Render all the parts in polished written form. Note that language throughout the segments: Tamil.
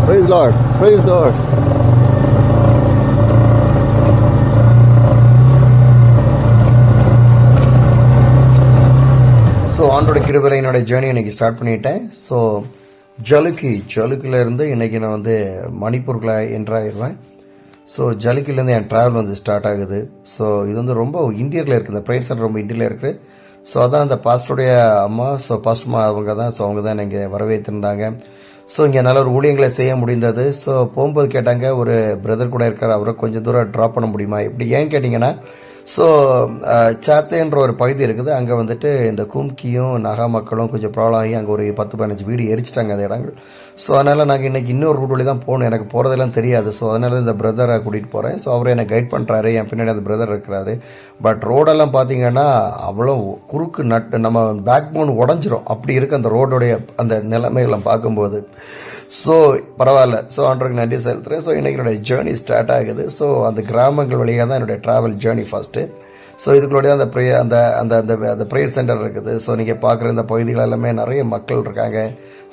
Praise Lord. Praise Lord. So ஆண்டோட கிருபையில் என்னோட ஜேர்னி இன்னைக்கு ஸ்டார்ட் பண்ணிட்டேன். ஸோ ஜலுக்கில் இருந்து இன்னைக்கு நான் வந்து மணிப்பூருக்குள்ள என்ட்ராகிடுவேன். ஸோ ஜலுக்கிலேருந்து என் ட்ராவல் வந்து ஸ்டார்ட் ஆகுது. ஸோ இது வந்து ரொம்ப இந்தியரில் இருக்குது, இந்த ப்ரேயர் சென்டர் ரொம்ப இந்தியாவில் இருக்குது. ஸோ அதான் அந்த பாஸ்டருடைய அம்மா, ஸோ பாஸ்டர்மா அவங்க தான். ஸோ அவங்க தான் இங்கே வரவேற்றிருந்தாங்க. ஸோ இங்கே நல்ல ஒரு ஊழியங்களை செய்ய முடிந்தது. ஸோ போகும்போது கேட்டாங்க, ஒரு பிரதர் கூட இருக்கார், அவரை கொஞ்சம் தூரம் ட்ராப் பண்ண முடியுமா இப்படி. ஏன்னு கேட்டிங்கன்னா, ஸோ சாத்தேன்ற ஒரு பகுதி இருக்குது, அங்கே வந்துட்டு இந்த கும்கியும் நகா மக்களும் கொஞ்சம் ப்ராப்ளம் ஆகி அங்கே ஒரு 10-15 வீடு எரிச்சிட்டாங்க அந்த இடங்கள். ஸோ அதனால் நாங்கள் இன்றைக்கி இன்னொரு ரூட் வழி தான் போகணும், எனக்கு போகிறதெல்லாம் தெரியாது. ஸோ அதனால இந்த பிரதரை கூட்டிகிட்டு போகிறேன். ஸோ அவரை என்னை கைட் பண்ணுறாரு, என் பின்னாடி அந்த பிரதர் இருக்கிறாரு. பட் ரோடெல்லாம் பார்த்தீங்கன்னா அவ்வளோ குறுக்கு நட்டு, நம்ம பேக் போன் உடஞ்சிரும் அப்படி இருக்குது அந்த ரோடோடைய அந்த நிலைமைகள்லாம் பார்க்கும்போது. ஸோ பரவாயில்ல. ஸோ ஆண்டவருக்கு நன்றி செலுத்துகிறேன். ஸோ இன்றைக்கி என்னுடைய ஜேர்னி ஸ்டார்ட் ஆகுது. ஸோ அந்த கிராமங்கள் வழியாக தான் என்னுடைய ட்ராவல் ஜேர்னி ஃபஸ்ட்டு. ஸோ இதுக்குள்ளே அந்த அந்த ப்ரேயர் சென்டர் இருக்குது. ஸோ நீங்கள் பார்க்குற இந்த பகுதிகள் எல்லாமே நிறைய மக்கள் இருக்காங்க.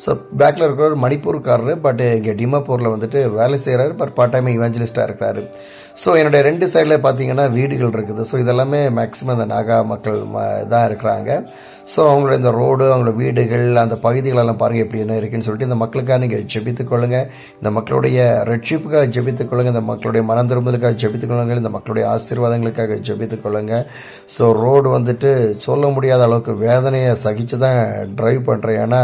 ஸோ பேக்கில் இருக்கிற ஒரு மணிப்பூர்காரரு, பட் இங்கே டிமாப்பூரில் வந்துட்டு வேலை செய்கிறாரு, பட் பார்ட் டைம் இவாஞ்சலிஸ்டாக இருக்கிறாரு. ஸோ என்னுடைய 2 சைடில் பார்த்தீங்கன்னா வீடுகள் இருக்குது. ஸோ இதெல்லாமே மேக்ஸிமம் இந்த நாகா மக்கள் தான் இருக்கிறாங்க. ஸோ அவங்களோட இந்த ரோடு, அவங்களோட வீடுகள், அந்த பகுதிகளெல்லாம் பாருங்கள் எப்படி என்ன இருக்குன்னு சொல்லிட்டு இந்த மக்களுக்காக நீங்கள் ஜெபித்துக் கொள்ளுங்கள். இந்த மக்களுடைய ரட்சிப்புக்காக ஜெபித்துக் கொள்ளுங்கள். இந்த மக்களுடைய மனம் திரும்புதலுக்காக ஜெபித்துக் கொள்ளுங்கள். இந்த மக்களுடைய ஆசீர்வாதங்களுக்காக ஜெபித்துக் கொள்ளுங்கள். ஸோ ரோடு வந்துட்டு சொல்ல முடியாத அளவுக்கு வேதனையை சகிச்சு தான் ட்ரைவ் பண்ணுறேன். ஏன்னா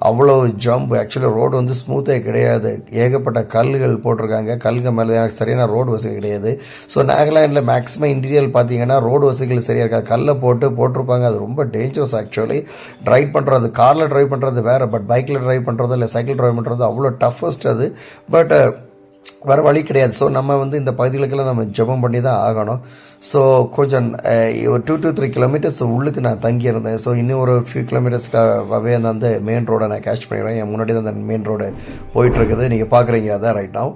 அவ்வளோ ஜம்ப். ஆக்சுவலி ரோடு வந்து ஸ்மூத்தே கிடையாது, ஏகப்பட்ட கல்லுகள் போட்டிருக்காங்க. கல்லுங்க மேலே எனக்கு சரியான ரோடு வசதி கிடையாது. ஸோ நாகாலாண்டில் மேக்ஸிமம் இன்டீரியல் பார்த்தீங்கன்னா ரோடு வசதிகள் சரியாக இருக்காது, கல்லை போட்டிருப்பாங்க. அது ரொம்ப டேஞ்சரஸ் ஆக்சுவலி. ட்ரைவ் பண்ணுறது, காரில் ட்ரைவ் பண்ணுறது வேறு, பட் பைக்கில் ட்ரைவ் பண்ணுறது இல்லை சைக்கிள் ட்ரைவ் பண்ணுறது அவ்வளோ டஃபஸ்ட் அது. பட் வேறு வழி கிடையாது. ஸோ நம்ம வந்து இந்த பகுதிகளுக்கெல்லாம் நம்ம ஜெபம் பண்ணி தான் ஆகணும். ஸோ கொஞ்சம் ஒரு 2 to 3 கிலோமீட்டர்ஸ் உள்ளுக்கு நான் தங்கியிருந்தேன். ஸோ இன்னும் ஒரு ஃபியூ கிலோமீட்டர்ஸ்க்காகவே அந்த மெயின் ரோடை நான் கேட்ச் பண்ணிடுறேன். என் முன்னாடி தான் அந்த மெயின் ரோடு போயிட்டுருக்குது, நீங்கள் பார்க்குறீங்க அதான் ரைட் நவ்.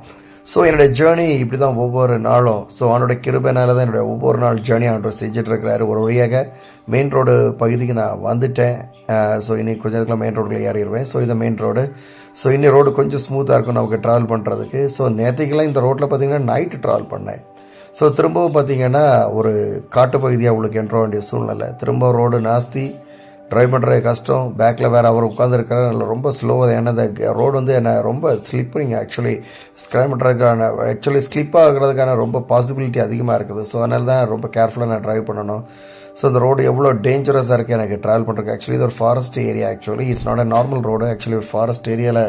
ஸோ என்னுடைய ஜேர்னி இப்படி தான் ஒவ்வொரு நாளும். ஸோ அவனோட கிருபைனால தான் என்னுடைய ஒவ்வொரு நாள் ஜேர்னி அவனோட செஞ்சிட்ருக்கிறாரு. ஒரு வழியாக மெயின் ரோடு பகுதிக்கு நான் வந்துட்டேன். ஸோ இன்னைக்கு கொஞ்சம் நேரத்தில் மெயின் ரோட்டில் ஏறிடுவேன். ஸோ இது மெயின் ரோடு. ஸோ இன்னும் ரோடு கொஞ்சம் ஸ்மூத்தாக இருக்கும் நமக்கு ட்ராவல் பண்ணுறதுக்கு. ஸோ நேற்றுக்கெல்லாம் இந்த ரோட்டில் பார்த்தீங்கன்னா நைட்டு ட்ராவல் பண்ணேன். ஸோ திரும்பவும் பார்த்தீங்கன்னா ஒரு காட்டு பகுதியாக உங்களுக்கு என்ற வேண்டிய சூழ்நிலை. திரும்ப ரோடு நாஸ்தி, ட்ரைவ் பண்ணுறது கஷ்டம். பேக்கில் வேறு அவர் உட்காந்துருக்கிறார், நல்ல ரொம்ப ஸ்லோவாக. ஏன்னா இந்த ரோடு வந்து என்ன ரொம்ப ஸ்லிப்பரிங் ஆக்சுவலி. ஸ்க்ரைம் பண்ணுறதுக்கான ஸ்லிப் ஆகிறதுக்கான ரொம்ப பாசிபிலிட்டி அதிகமாக இருக்குது. ஸோ அதனால தான் ரொம்ப கேர்ஃபுல்லாக நான் ட்ரைவ் பண்ணணும். ஸோ இந்த ரோடு எவ்வளோ டேஞ்சரஸாக இருக்குது எனக்கு ட்ராவல் பண்ணுறதுக்கு. ஆக்சுவலி இது ஒரு forest area. Actually it's not a normal road. Actually ஒரு ஃபாரஸ்ட் ஏரியாவில்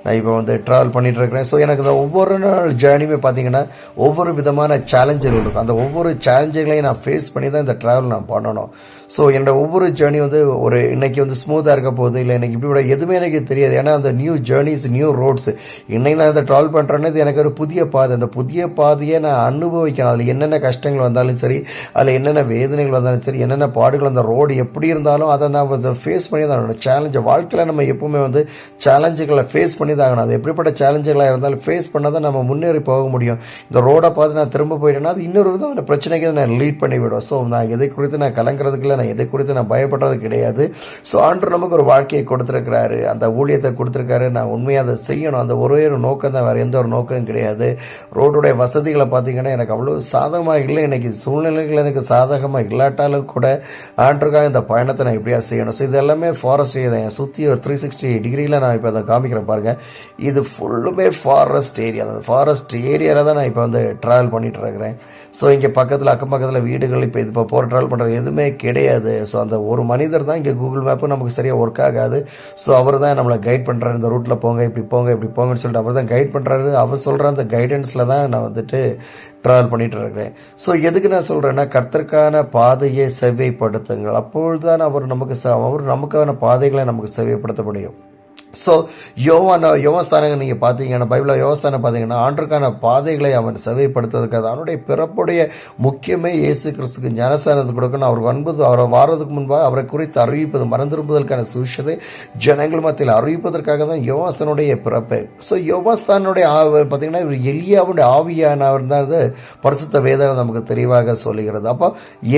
நான் இப்போ வந்து ட்ராவல் பண்ணிகிட்டு இருக்கிறேன். ஸோ எனக்கு இந்த ஒவ்வொரு நாள் ஜேர்னியுமே பார்த்தீங்கன்னா ஒவ்வொரு விதமான சேலஞ்சுகள் இருக்கும். அந்த ஒவ்வொரு சேலஞ்சுகளையும் நான் ஃபேஸ் பண்ணி தான் இந்த ட்ராவல் நான் பண்ணணும். ஸோ என்னோட ஒவ்வொரு ஜேர்னி வந்து ஒரு இன்னைக்கு வந்து ஸ்மூத்தாக இருக்க போகுது, இல்லை இன்னைக்கு இப்படி கூட எதுவுமே எனக்கு தெரியாது. ஏன்னா அந்த நியூ ஜேர்னிஸ், நியூ ரோட்ஸ். இன்னைக்கு நான் இந்த ட்ராவல் பண்ணுறேன்னு எனக்கு ஒரு புதிய பாதை. அந்த புதிய பாதையை நான் அனுபவிக்கணும். அதில் என்னென்ன கஷ்டங்கள் வந்தாலும் சரி, அதில் என்னென்ன வேதனைகள் வந்தாலும் சரி, என்னென்ன பாடுகள், அந்த ரோடு எப்படி இருந்தாலும் அதை நான் அதை ஃபேஸ் பண்ணி தான் என்னோட சேலஞ்சை. வாழ்க்கையில் நம்ம எப்பவுமே வந்து சேலஞ்சுகளை ஃபேஸ் பண்ணி தான் ஆகணும். அது எப்படிப்பட்ட சேலஞ்சுகளாக இருந்தாலும் ஃபேஸ் பண்ணால் தான் நம்ம முன்னேறி போக முடியும். இந்த ரோடை பார்த்து நான் திரும்ப போயிட்டேன்னா அது இன்னொரு விதமான பிரச்சனைக்கு நான் லீட் பண்ணி விடுவேன். ஸோ நான் எதை குறித்து நான் கலங்கிறதுக்கு இல்லை, நான் எதை குறித்து நான் பயப்படுறது கிடையாது. ஸோ ஆண்டவர் நமக்கு ஒரு வாழ்க்கையை கொடுத்துருக்கிறாரு, அந்த ஊழியத்தை கொடுத்துருக்காரு. நான் உண்மையாக அதை செய்யணும். அந்த ஒரே ஒரு நோக்கம் தான், வேறு எந்த ஒரு நோக்கம் கிடையாது. ரோடுடைய வசதிகளை பார்த்தீங்கன்னா எனக்கு அவ்வளோ சாதகமாக இல்லை. இன்னைக்கு சூழ்நிலைகள் எனக்கு சாதகமாக இல்லாட்டாலும் கூட ஆண்டருக்காக இந்த பயணத்தை நான் எப்படியா செய்யணும். ஸோ இது எல்லாமே ஃபாரஸ்ட் ஏரியா தான். சுற்றி ஒரு 360 டிகிரியில் நான் இப்போ அதை காமிக்கிறேன் பாருங்கள். இது ஃபுல்லுமே ஃபாரஸ்ட் ஏரியா. அந்த ஃபாரஸ்ட் ஏரியாவில் தான் நான் இப்போ வந்து ட்ராவல் பண்ணிகிட்டு இருக்கிறேன். ஸோ இங்கே பக்கத்தில் அக்கம் பக்கத்தில் வீடுகள் இப்போ போகிற ட்ராவல் பண்ணுறது எதுவுமே கிடையாது. ஸோ அந்த ஒரு மனிதர் தான். இங்கே கூகுள் மேப்பும் நமக்கு சரியாக ஒர்க் ஆகாது. ஸோ அவர் தான் நம்மளை கைட் பண்ணுறாரு. இந்த ரூட்டில் போங்க, இப்படி போங்க, இப்படி போங்கன்னு சொல்லிட்டு அவர் தான் கைட் பண்ணுறாரு. அவர் சொல்கிற அந்த கைடன்ஸில் தான் நான் வந்துட்டு ட்ராவல் பண்ணிட்டு இருக்கிறேன். ஸோ எதுக்கு நான் சொல்கிறேன்னா, கர்த்தருக்கான பாதையை செவ்வைப்படுத்துங்கள். அப்பொழுது தான் அவர் நமக்கான பாதைகளை நமக்கு செவ்வைப்படுத்த முடியும். ஸோ யோவாஸ்தானங்க நீங்கள் பார்த்தீங்கன்னா பைபிளில் யோவாஸ்தானம் பார்த்தீங்கன்னா ஆண்டுக்கான பாதைகளை அவன் செவைப்படுத்துறதுக்காக அவனுடைய பிறப்புடைய முக்கியமே இயேசு கிறிஸ்துக்கு ஞானஸ்தானத்தை கொடுக்கணும். அவர் அவரை வாரதுக்கு முன்பாக அவரை குறித்து அறிவிப்பது மறந்திருப்பதற்கான சுவிசேஷத்தை ஜனங்கள் மத்தியில் அறிவிப்பதற்காக தான் யோவாஸ்தானுடைய பிறப்பு. ஸோ யோவாஸ்தானுடைய பார்த்தீங்கன்னா இவர் எலியாவுடைய ஆவியானவர் தான் பரிசுத்த வேதம் நமக்கு தெளிவாக சொல்லுகிறது. அப்போ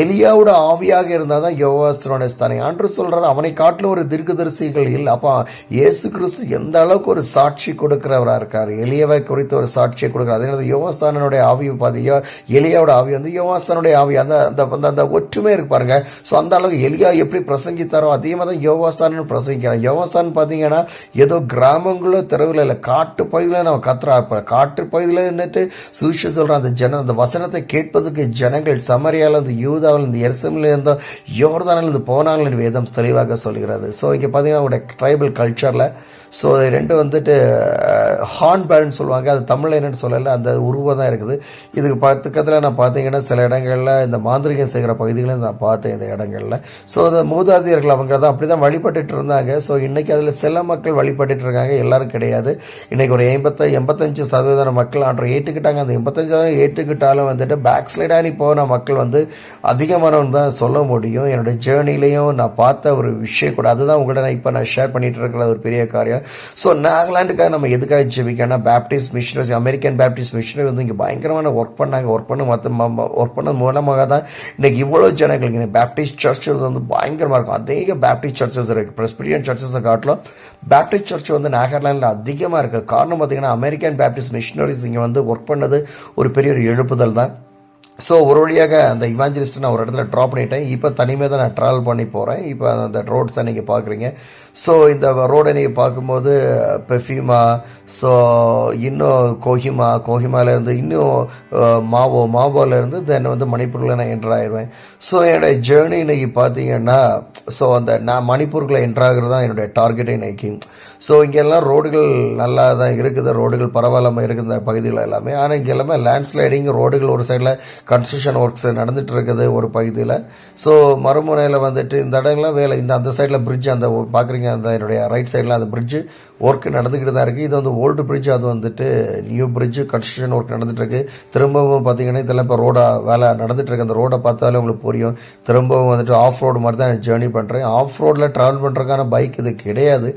எலியாவோட ஆவியாக இருந்தால் தான் யோவாஸ்தானுடைய ஸ்தானம். ஆண்டு சொல்கிறார் அவனை காட்டிலும் ஒரு தீர்க்கதரிசிகள் இல்லை. அப்போ இயேசு கிறிஸ்து எந்த அளவுக்கு ஒரு சாட்சி கொடுக்கிறவராக இருக்கார், எலியாவை குறித்து ஒரு சாட்சியை கொடுக்கிறார். அதே யோவாஸ்தானுடைய ஆவி பார்த்தீங்க, எலியாவோட ஆவி வந்து யோவாஸ்தானுடைய ஆவி அந்த ஒற்றுமை இருக்கு பாருங்க. ஸோ அந்த அளவுக்கு எலியா எப்படி பிரசங்கித்தாரோ அதே மாதிரி தான் யோவாஸ்தானு பிரசங்கிக்கிறார். யோவாஸ்தான் பார்த்தீங்கன்னா ஏதோ கிராமங்களோ தெருவில் இல்லை, காட்டு பகுதியில் நம்ம கத்துறா காட்டு பகுதியில் நின்றுட்டு சூழ்ச்சி சொல்கிற அந்த வசனத்தை கேட்பதுக்கு ஜனங்கள் சமரியாவில் இருந்து யூதாவில் இருந்து எருசலேமில் இருந்தோ யோர்தானில் இருந்து போனாங்கன்னு வேதம் தெளிவாக சொல்கிறது. ஸோ இங்கே பார்த்தீங்கன்னா உங்களுடைய ட்ரைபல் கல்ச்சரில் ஸோ ரெண்டு வந்துட்டு ஹார்ன் பேர்ட்னு சொல்லுவாங்க, அது தமிழில் என்னென்னு சொல்லலை, அந்த உருவம் தான் இருக்குது. இதுக்கு பக்கத்தில் நான் பார்த்தீங்கன்னா சில இடங்களில் இந்த மாந்திரிகம் செய்கிற பகுதிகளில் நான் பார்த்தேன் இந்த இடங்களில். ஸோ அந்த மூதாதையர்கள் அவங்க தான் அப்படி தான் வழிபட்டுட்டு இருந்தாங்க. ஸோ இன்றைக்கி அதில் சில மக்கள் வழிபட்டுட்டு இருக்காங்க, எல்லாரும் கிடையாது. இன்றைக்கி ஒரு 85% மக்கள் ஆண்டரை ஏற்றுக்கிட்டாங்க. அந்த 85% ஏற்றுக்கிட்டாலும் வந்துட்டு பேக் ஸ்லைடானி போன மக்கள் வந்து அதிகமானவன் தான் சொல்ல முடியும். என்னுடைய ஜேர்னிலையும் நான் பார்த்த ஒரு விஷயம் கூட அதுதான் உங்கள்கிட்ட நான் இப்போ ஷேர் பண்ணிட்டு இருக்கிற ஒரு பெரிய காரியம். ஸோ நாகாலாண்டுக்காக நம்ம எதுக்காக ஜெபிக்கணும், Baptist missionaries American Baptist missionary வந்து இங்கே பயங்கரமான ஒர்க் பண்ணாங்க. ஒர்க் பண்ணது மூலமாக தான் இன்னைக்கு இவ்வளோ ஜனங்கள் இங்கே பேப்டிஸ்ட் சர்ச்சஸ் வந்து பயங்கரமாக இருக்கும். அநேக பேப்டிஸ்ட் சர்ச்சஸ் இருக்குது. பிரெஸ்பிரியன் சர்ச்சஸை காட்டிலும் பேப்டிஸ்ட் சர்ச் வந்து நாகாலாண்டில் அதிகமாக இருக்குது. காரணம் பார்த்தீங்கன்னா அமெரிக்கன் பேப்டிஸ்ட் மிஷனரிஸ் இங்கே வந்து ஒர்க் பண்ணது ஒரு பெரிய ஒரு எழுப்புதல் தான். ஸோ ஒரு வழியாக அந்த இவாஞ்சலிஸ்ட்டை நான் ஒரு இடத்துல ட்ராப் பண்ணிட்டேன். இப்போ தனிமையாக தான் நான் ட்ராவல் பண்ணி போகிறேன். இப்போ அந்த ரோட்ஸை நீங்கள் பார்க்குறீங்க. ஸோ இந்த ரோடை நீங்கள் பார்க்கும்போது பெஃபிமா, ஸோ இன்னும் கோஹிமாலேருந்து இன்னும் மாவோலேருந்து தென் வந்து மணிப்பூரில் நான் என்ட்ரு ஆயிடுவேன். ஸோ என்னுடைய ஜேர்னி இன்னைக்கு பார்த்தீங்கன்னா ஸோ அந்த நான் மணிப்பூருக்குள்ளே என்ட்ராகிறது தான் என்னுடைய டார்கெட்டை இன்னைக்கு. ஸோ இங்கெல்லாம் ரோடுகள் நல்லா தான் இருக்குது, ரோடுகள் பரவாயில்லாமல் இருக்குது இந்த பகுதியில் எல்லாமே. ஆனால் இங்கே எல்லாமே லேண்ட்ஸ்லைடிங், ரோடுகள் ஒரு சைடில் கன்ஸ்ட்ரக்ஷன் ஒர்க்ஸ் நடந்துட்டு இருக்குது ஒரு பகுதியில். ஸோ மறுமுனையில் வந்துட்டு இந்த இடங்கள்லாம் வேலை, அந்த சைடில் பிரிட்ஜ் அந்த பார்க்குறீங்க, அந்த என்னுடைய ரைட் சைடில் அந்த பிரிட்ஜு ஒர்க் நடந்துக்கிட்டு தான் இருக்குது. இது வந்து ஓல்டு பிரிட்ஜ், அது வந்துட்டு நியூ பிரிட்ஜு கன்ஸ்ட்ரக்ஷன் ஒர்க் நடந்துகிட்ருக்கு. திரும்பவும் பார்த்தீங்கன்னா இதெல்லாம் இப்போ வேலை நடந்துகிட்ருக்கு. அந்த ரோடை பார்த்தாலே உங்களுக்கு புரியும். திரும்பவும் வந்துட்டு ஆஃப் ரோடு மாதிரி தான் ஜேர்னி பண்ணுறேன். ஆஃப் ரோடில் ட்ராவல் பண்ணுறதுக்கான பைக் இது கிடையாது.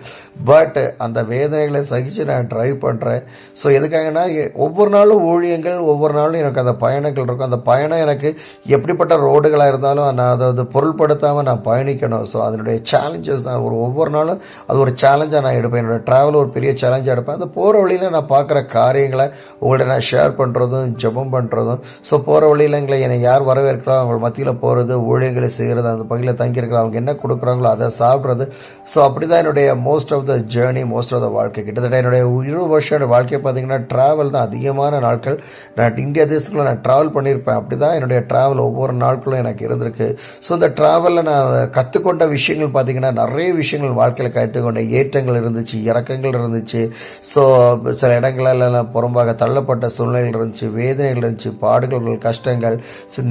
பட் அந்த வேதனைகளை சகிச்சு நான் ட்ரைவ் பண்ணுறேன். ஸோ எதுக்காகனா ஒவ்வொரு நாளும் ஊழியங்கள், ஒவ்வொரு நாளும் எனக்கு அந்த பயணங்கள் இருக்கும். அந்த பயணம் எனக்கு எப்படிப்பட்ட ரோடுகளாக இருந்தாலும் நான் அதை பொருள்படுத்தாமல் நான் பயணிக்கணும். ஸோ அதனுடைய சேலஞ்சஸ் தான் ஒவ்வொரு நாளும் அது ஒரு சேலஞ்சாக நான் எடுப்பேன். என்னோடய ட்ராவல் ஒரு பெரிய சேலஞ்சாக எடுப்பேன். அந்த போகிற வழியில் நான் பார்க்குற காரியங்களை உங்கள்கிட்ட நான் ஷேர் பண்ணுறதும் ஜெபம் பண்ணுறதும். ஸோ போகிற வழியில் என்னை யார் வரவேற்கிறோம் அவங்க மத்தியில் போகிறது, ஊழியர்களை செய்கிறது, அந்த பகுதியில் தங்கியிருக்கிற அவங்க என்ன கொடுக்குறாங்களோ அதை சாப்பிட்றது. ஸோ அப்படி தான் என்னுடைய most of the journey, most of the வாழ்க்கை. கிட்டத்தட்ட என்னுடைய 20 வருஷம் வாழ்க்கையை பார்த்தீங்கன்னா ட்ராவல் தான் அதிகமான நாட்கள். நான் இந்தியா தேசத்துக்குள்ள நான் ட்ராவல் பண்ணியிருப்பேன். அப்படி தான் என்னுடைய ட்ராவல் ஒவ்வொரு நாட்களும் எனக்கு இருந்திருக்கு. ஸோ இந்த ட்ராவலில் நான் கற்றுக்கொண்ட விஷயங்கள் பார்த்தீங்கன்னா நிறைய விஷயங்கள் வாழ்க்கையில் கற்றுக்கொண்ட ஏற்றங்கள் இருந்துச்சு, இறக்கங்கள் இருந்துச்சு. ஸோ சில இடங்களெல்லாம் புறம்பாக தள்ளப்பட்ட சூழ்நிலைகள் இருந்துச்சு, வேதனைகள் இருந்துச்சு, பாடுகள், கஷ்டங்கள்,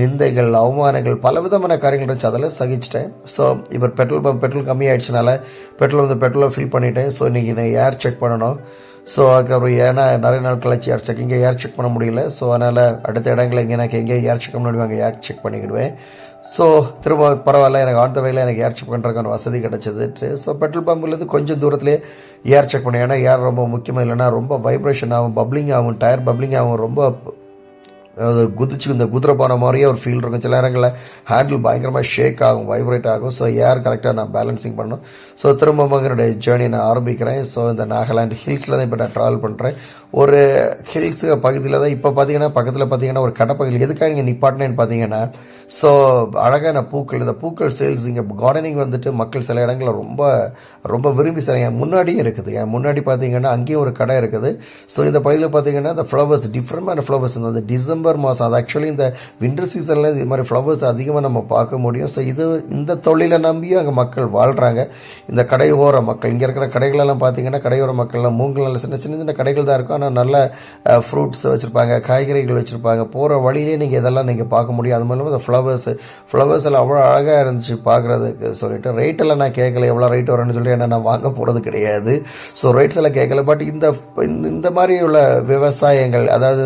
நிந்தைகள், அவமானங்கள், பல விதமான காரியங்கள் இருந்துச்சு. அதெல்லாம் சகிச்சிட்டேன். ஸோ இப்போ பெட்ரோல் கம்மியாயிடுச்சுனால பெட்ரோலை ஃபில் பண்ணிட்டேன். ஸோ இன்றைக்கி நான் ஏர் செக் பண்ணணும். ஸோ அதுக்கப்புறம் ஏன்னா நிறைய நாள் கழிச்சு ஏர் செக், இங்கே ஏர் செக் பண்ண முடியல. ஸோ அதனால் அடுத்த இடங்களில் எனக்கு எங்கே ஏர் செக் பண்ண முடியும், அங்கே ஏர் செக் பண்ணிக்கிடுவேன். ஸோ திரும்ப பரவாயில்ல, எனக்கு ஆன் த வேல எனக்கு ஏர் செக் பண்ணுறதுக்கான வசதி கிடச்சிது. ஸோ பெட்ரோல் பம்ப்லேருந்து கொஞ்சம் தூரத்துலேயே ஏர் செக் பண்ணேன். ஏன்னா ஏர் ரொம்ப முக்கியமாக, இல்லைன்னா ரொம்ப வைப்ரேஷன் ஆகும், பப்ளிங் ஆகும், டயர் பப்ளிங் ஆகும், ரொம்ப அது குதிச்சு இந்த குதிரை போன மாதிரியே ஒரு ஃபீல் இருக்கும். சில நேரங்களில் ஹேண்டில் பயங்கரமாக ஷேக் ஆகும், வைப்ரேட் ஆகும். ஸோ ஏர் கரெக்டாக நான் பேலன்சிங் பண்ணணும். ஸோ திரும்ப என்னுடைய ஜேர்னி நான் ஆரம்பிக்கிறேன். ஸோ இந்த நாகாலாந்து ஹில்ஸில் தான் இப்போ நான் ட்ராவல் பண்ணுறேன். ஒரு ஹில்ஸ் பகுதியில் தான் இப்போ பார்த்தீங்கன்னா பக்கத்தில் பார்த்தீங்கன்னா ஒரு கடப்பகுதியில் எதுக்காக இங்கே நிப்பாட்டினேன்னு பார்த்தீங்கன்னா, ஸோ அழகான பூக்கள், இந்த பூக்கள் சேல்ஸ் இங்கே கார்டனிங் வந்துட்டு மக்கள் சில இடங்களில் ரொம்ப ரொம்ப விரும்பி செய்கிறாங்க. என் முன்னாடியும் இருக்குது, என் முன்னாடி பார்த்தீங்கன்னா அங்கேயும் ஒரு கடை இருக்குது. ஸோ இந்த பகுதியில் பார்த்தீங்கன்னா இந்த ஃப்ளவர்ஸ், டிஃப்ரெண்டான ஃப்ளவர்ஸ், இந்த டிசம்பர் மாதம், அது ஆக்சுவலி இந்த வின்டர் சீசனில் இது மாதிரி ஃப்ளவர்ஸ் அதிகமாக நம்ம பார்க்க முடியும். ஸோ இந்த தொழிலை நம்பியும் அங்கே மக்கள் வாழ்கிறாங்க. இந்த கடையோர மக்கள், இங்கே இருக்கிற கடைகளெல்லாம் பார்த்தீங்கன்னா கடையோர மக்கள்லாம் மூங்கல் சின்ன சின்ன கடைகள் தான் இருக்கும். ஆனால் நல்ல ஃப்ரூட்ஸ் வச்சுருப்பாங்க, காய்கறிகள் வச்சுருப்பாங்க. போகிற வழியிலே நீங்கள் இதெல்லாம் நீங்கள் பார்க்க முடியும். அது மூலமாக இந்த ஃப்ளவர்ஸ் எல்லாம் அவ்வளோ அழகாக இருந்துச்சு பார்க்குறதுக்கு சொல்லிட்டு ரேட்டெல்லாம் நான் கேட்கல, எவ்வளோ ரேட் வரும்னு சொல்லி ஏன்னா நான் வாங்க போகிறது கிடையாது. ஸோ ரேட்ஸ் எல்லாம் கேட்கல. பட் இந்த மாதிரி உள்ள விவசாயங்கள், அதாவது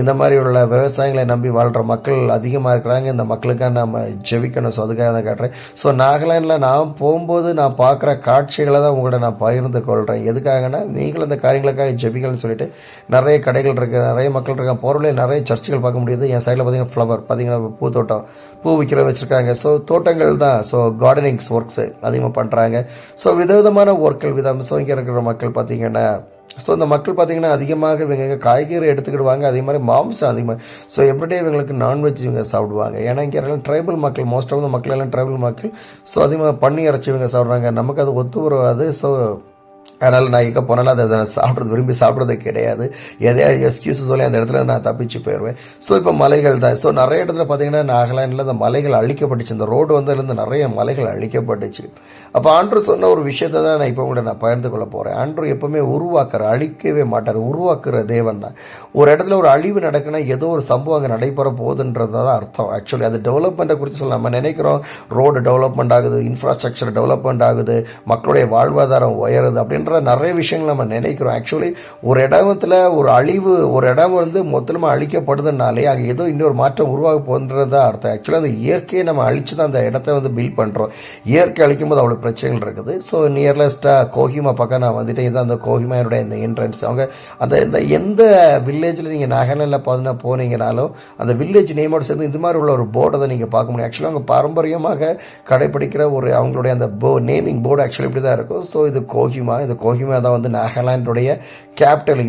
இந்த மாதிரி உள்ள விவசாயங்களை நம்பி வாழ்கிற மக்கள் அதிகமாக இருக்கிறாங்க. இந்த மக்களுக்காக நம்ம ஜெபிக்கணும். ஸோ அதுக்காக தான் காட்டுறேன். ஸோ நாகாலாண்டில் நான் போகும்போது நான் பார்க்குற காட்சிகளை தான் உங்கள்கிட்ட நான் பகிர்ந்து கொள்கிறேன். எதுக்காகனா நீங்களும் இந்த காரியங்களுக்காக ஜெபிக்கணும்னு சொல்லிட்டு நிறைய கடைகள் இருக்குது, நிறைய மக்கள் இருக்காங்க. போகிறவங்களே நிறைய சர்ச்சுகள் பார்க்க முடியுது. என் சைடில் பார்த்தீங்கன்னா ஃப்ளவர், பார்த்தீங்கன்னா பூத்தோட்டம், பூ விற்கிற வச்சுருக்காங்க. ஸோ தோட்டங்கள் தான். ஸோ கார்டனிங்ஸ் ஒர்க்ஸு அதிகமாக பண்ணுறாங்க. ஸோ விதவிதமான ஒர்க்கள் ஸோ இங்கே இருக்கிற மக்கள் பார்த்தீங்கன்னா, ஸோ இந்த மக்கள் பார்த்தீங்கன்னா அதிகமாக இவங்க காய்கறி எடுத்துக்கிடுவாங்க, அதே மாதிரி மாம்சம் அதிகமாக. ஸோ எவ்ரிடே இவங்களுக்கு நான்வெஜ் இவங்க சாப்பிடுவாங்க. ஏன்னா இங்கே எல்லாம் ட்ரைபல் மக்கள், மோஸ்ட் ஆஃப் த மக்கள் எல்லாம் ட்ரைபல் மக்கள். ஸோ அதிகமாக பண்ணி இறைச்சி இவங்க சாப்பிட்றாங்க. நமக்கு அது ஒத்து வராது. ஸோ அதனால் நான் எங்கே போனாலும் அதை சாப்பிட்றது விரும்பி சாப்பிட்றது கிடையாது. எதையாவது எக்ஸ்கியூஸ் சொல்லி அந்த இடத்துல நான் தப்பிச்சு போயிடுவேன். ஸோ இப்போ மலைகள் தான். ஸோ நிறைய இடத்துல பார்த்தீங்கன்னா நாகாலாண்டில் இந்த மலைகள் அழிக்கப்பட்டுச்சு. இந்த ரோடு இருந்து நிறைய மலைகள் அழிக்கப்பட்டுச்சு. அப்போ ஆண்ட்ரூ சொன்ன ஒரு விஷயத்தை தான் நான் இப்போ கூட நான் பகிர்ந்து கொள்ள போகிறேன். ஆண்ட்ரூ எப்பவுமே அழிக்கவே மாட்டார். உருவாக்குற தேவன் தான். ஒரு இடத்துல ஒரு அழிவு நடக்குன்னா ஏதோ ஒரு சம்பவம் அங்கே நடைபெற போகுதுன்றது தான் அர்த்தம். ஆக்சுவலி அது டெவலப்மெண்ட்டை குறித்து சொல்ல நம்ம நினைக்கிறோம். ரோடு டெவலப்மெண்ட் ஆகுது, இன்ஃப்ராஸ்ட்ரக்சர் டெவலப்மெண்ட் ஆகுது, மக்களுடைய வாழ்வாதாரம் உயருது அப்படின்ற நிறைய விஷயங்கள் நம்ம நினைக்கிறோம். ஆக்சுவலி ஒரு இடத்துல ஒரு அழிவு, ஒரு இடம் மொத்தமாக அழிக்கப்படுதுனாலே அங்கே ஏதோ இன்னொரு மாற்றம் உருவாக போன்றதா அர்த்தம். ஆக்சுவலி அந்த இயற்கையை நம்ம அழிச்சு தான் அந்த இடத்த பில்ட் பண்ணுறோம். இயற்கை அழிக்கும் போது அவ்வளோ பிரச்சனைகள் இருக்குது. ஸோ நியர்லஸ்ட்டாக கோஹிமா பக்கம் நான் வந்துட்டு இதுதான் அந்த கோஹிமா என்னுடைய இந்த என்ட்ரன்ஸ். அவங்க இந்த எந்த வில்லேஜில் நீங்கள் நாகாலாண்டில் பார்த்தீங்கன்னா போனீங்கனாலும் அந்த வில்லேஜ் நேமோடு சேர்ந்து இந்த மாதிரி உள்ள ஒரு போர்டை தான் நீங்கள் பார்க்க முடியும். ஆக்சுவலாக அவங்க பாரம்பரியமாக கடைப்பிடிக்கிற ஒரு அவங்களுடைய அந்த நேமிங் போர்டு ஆக்சுவலி இப்படி தான் இருக்கும். ஸோ இது கோஹிமா தான் நாகாலாண்டுடைய கேபிட்டல்.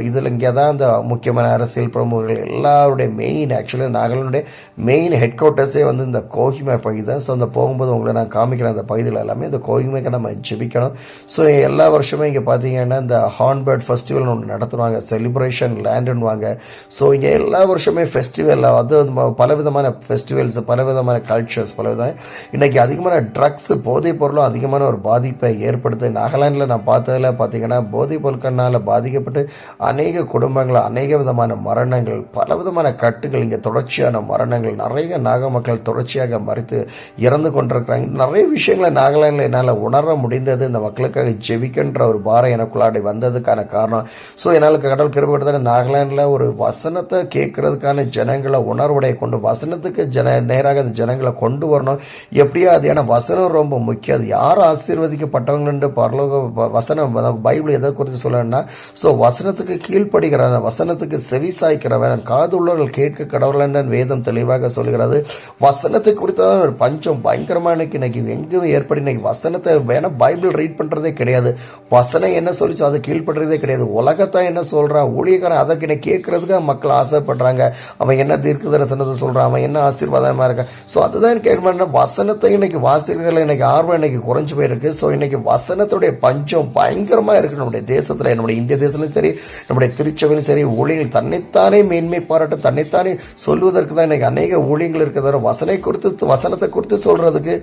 இதில் இங்கே தான் அந்த முக்கியமான அரசியல் பிரமுகர்கள் எல்லாருடைய மெயின், ஆக்சுவலி நாகாலாண்டுடைய மெயின் ஹெட் குவார்ட்டர்ஸே இந்த கோஹிமா பகுதி தான். ஸோ அந்த போகும்போது உங்களை நான் காமிக்கிறேன் அந்த பகுதியில் எல்லாமே இந்த கோஹிமாக்கு நம்ம ஜெபிக்கணும். ஸோ எல்லா வருஷமே இங்கே பார்த்தீங்கன்னா இந்த ஹார்ன்பேர்ட் ஃபெஸ்டிவல் ஒன்று நடத்துவாங்க, செலிப்ரேஷன் லேண்டுன்னுவாங்க. ஸோ இங்கே எல்லா வருஷமே ஃபெஸ்டிவல், அது பலவிதமான ஃபெஸ்டிவல்ஸ், பலவிதமான கல்ச்சர்ஸ், பலவிதமான இன்னைக்கு அதிகமான ட்ரக்ஸ், போதைப் பொருளும் அதிகமான ஒரு பாதிப்பை ஏற்படுத்து. நாகாலாண்டில் நான் பார்த்ததில் பார்த்தீங்கன்னா போதைப் பொருட்கள்னால பாதிக்கப்பட்டு அநேக குடும்பங்கள், அநேக விதமான மரணங்கள், பலவிதமான கட்டுகள், இங்கே தொடர்ச்சியான மரணங்கள், நிறைய நாக மக்கள் தொடர்ச்சியாக மறித்து இறந்து கொண்டிருக்கிறாங்க. நிறைய விஷயங்களை நாகாலாண்டில் என்னால் உணர முடிந்தது. இந்த மக்களுக்காக ஜெபிக்கின்ற ஒரு பாரம் எனக்குள்ளாடி வந்ததுக்கான காரணம். ஸோ என்னால் கடவுள் கிருபை நாகாலாண்டில் ஒரு வசனத்தை கேட்கறதுக்கான ஜனங்களை உணர்வுடைய கொண்டு வசனத்துக்கு நேராக அந்த ஜனங்களை கொண்டு வரணும். எப்படியா அது, ஏன்னா வசனம் ரொம்ப முக்கியம். அது யார் ஆசீர்வதிக்கப்பட்டவங்க பரலோக வசனம் பைபிள் எதை குறித்து சொல்லணும்னா, ஸோ வசனத்துக்கு கீழ்ப்படுகிறவன், வசனத்துக்கு செவி சாய்க்கிறவன், காது உள்ளவர்கள் கேட்க கடவுள் வேதம் தெளிவாக சொல்கிறது. வசனத்தை குறித்தான் ஒரு பஞ்சம் பயங்கரமா இன்னைக்கு எங்குமே ஏற்படி. இன்னைக்கு வசனத்தை வேணா பைபிள் ரீட் பண்றதே கிடையாது. வசனம் என்ன சொல்லிச்சோ அதை கீழ்படுறதே கிடையாது. உலகத்தான் என்ன சொல்றான், ஊழியக்காரன் அதை கேட்கறதுக்கு மக்கள் ஆசைப்படுறாங்க. அவன் என்ன தீர்க்க தரிசனத்தை சொல்றான், அவன் என்ன ஆசீர்வாதமா இருக்கான். ஸோ அதுதான் கேட்க வசனத்தை இன்னைக்கு வாசிக்கிறதுல இன்னைக்கு ஆர்வம் இன்னைக்கு குறைஞ்சு போயிருக்கு. ஸோ இன்னைக்கு வசனத்துடைய பஞ்சம் பயங்கரமா இருக்கு நம்முடைய தேசத்துல, நம்முடைய இந்திய தேசத்திலும் சரி, நம்முடைய திருச்சபையிலும் சரி. ஊழியர்கள் தன்னைத்தானே மேன்மை பாராட்ட, தன்னைத்தானே சொல்வதற்கு தான் இன்னைக்கு அநேக ஊழியங்கள் இருக்கிறத வசனத்தை கொடுத்து சொல்றதுக்கு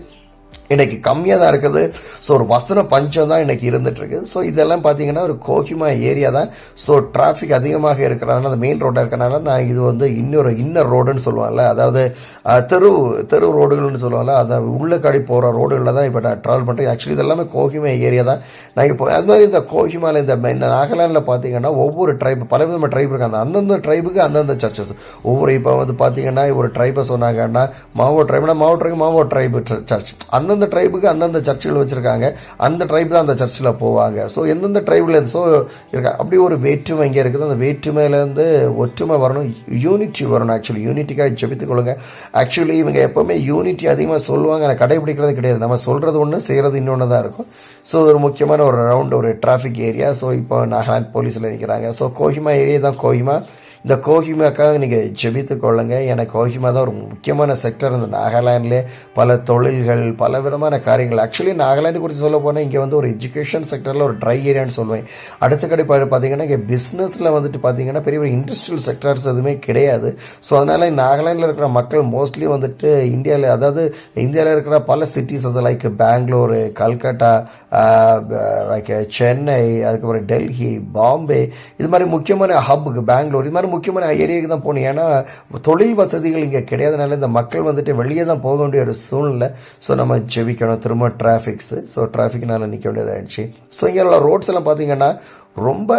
இன்னைக்கு கம்மியாக தான் இருக்குது. ஸோ ஒரு வசன பஞ்சம் தான் இன்னைக்கு இருந்துட்டு இருக்கு. ஸோ இதெல்லாம் பார்த்தீங்கன்னா ஒரு கோஹிமா ஏரியா தான். ஸோ டிராஃபிக் அதிகமாக இருக்கிறனால, அந்த மெயின் ரோடாக இருக்கிறனால நான் இது இன்னர் ரோடுன்னு சொல்லுவாங்கல்ல, அதாவது தெரு ரோடுகள்னு சொல்லுவாங்கல்ல, அதை உள்ளக்காடி போகிற ரோடுகளில் தான் இப்போ நான் ட்ராவல் பண்ணுறேன். ஆக்சுவலி இதெல்லாமே கோஹிமா ஏரியா தான். நான் இப்போ அது மாதிரி இந்த கோஹிமாவில் இந்த நாகாலாண்டில் பார்த்தீங்கன்னா ஒவ்வொரு ட்ரைப், பலவிதமான ட்ரைப் இருக்காங்க. அந்தந்த ட்ரைபுக்கு அந்தந்த சர்ச்சஸ் ஒவ்வொரு, இப்போ பார்த்தீங்கன்னா ஒரு ட்ரைபை சொன்னாங்கன்னா மாவோ ட்ரைபு சர்ச், அந்தந்த ட்ரைபுக்கு அந்தந்த சர்ச்சுகள் வச்சுருக்காங்க. அந்த ட்ரைப் தான் அந்த சர்ச்சில் போவாங்க. ஸோ எந்தெந்த ட்ரைபில் ஸோ இருக்கா அப்படி ஒரு வேற்றுமை இங்கே இருக்குது. அந்த வேற்றுமையிலேருந்து ஒற்றுமை வரணும், யூனிட்டி வரணும். ஆக்சுவலி யூனிட்டிக்காக ஜெபித்துக் கொள்ளுங்க. ஆக்சுவலி இவங்க எப்போவுமே யூனிட்டி அதிகமாக சொல்லுவாங்க, ஆனால் கடைபிடிக்கிறது கிடையாது. நம்ம சொல்கிறது ஒன்று, செய்கிறது இன்னொன்று தான் இருக்கும். ஸோ ஒரு முக்கியமான ஒரு ரவுண்ட், ஒரு டிராஃபிக் ஏரியா. ஸோ இப்போ நாகாலாந்து போலீஸில் நிற்கிறாங்க. ஸோ கோஹிமா ஏரியா தான் கோஹிமா. இந்த கோஹிமாக்காக நீங்கள் ஜெபித்துக் கொள்ளுங்க. எனக்கு கோஹிமா தான் ஒரு முக்கியமான செக்டர். இந்த நாகாலாண்டிலே பல தொழில்கள், பல விதமான காரியங்கள். ஆக்சுவலி நாகாலாண்டு குறித்து சொல்ல போனால் இங்கே ஒரு எஜுகேஷன் செக்டரில் ஒரு ட்ரை ஏரியான்னு சொல்லுவேன். அடுத்த கடை பார்த்தீங்கன்னா இங்கே பிஸ்னஸில் பார்த்தீங்கன்னா பெரிய பெரிய இண்டஸ்ட்ரியல் செக்டர்ஸ் எதுவுமே கிடையாது. ஸோ அதனால் நாகாலாண்டில் இருக்கிற மக்கள் மோஸ்ட்லி இந்தியாவில், அதாவது இந்தியாவில் இருக்கிற பல சிட்டிஸ், அது லைக் பெங்களூரு, கல்கட்டா, லைக் சென்னை, அதுக்கப்புறம் டெல்லி, பாம்பே, இது மாதிரி முக்கியமான ஹப்புக்கு பெங்களூர், இது மாதிரி முக்கியமான ஏரியாவுக்கு தான் போகணும். ஏன்னா தொழில் வசதிகள் இங்கே கிடையாதுனால இந்த மக்கள் வந்துட்டு வெளியே தான் போக வேண்டிய ஒரு சூழ்நிலை. ஸோ நம்ம ஜெபிக்கணும். திரும்ப டிராஃபிக்ஸு, ஸோ டிராஃபிக்னால நிற்க வேண்டியதாகிடுச்சு. ஸோ இங்கே உள்ள ரோட்ஸ் எல்லாம் பார்த்தீங்கன்னா ரொம்ப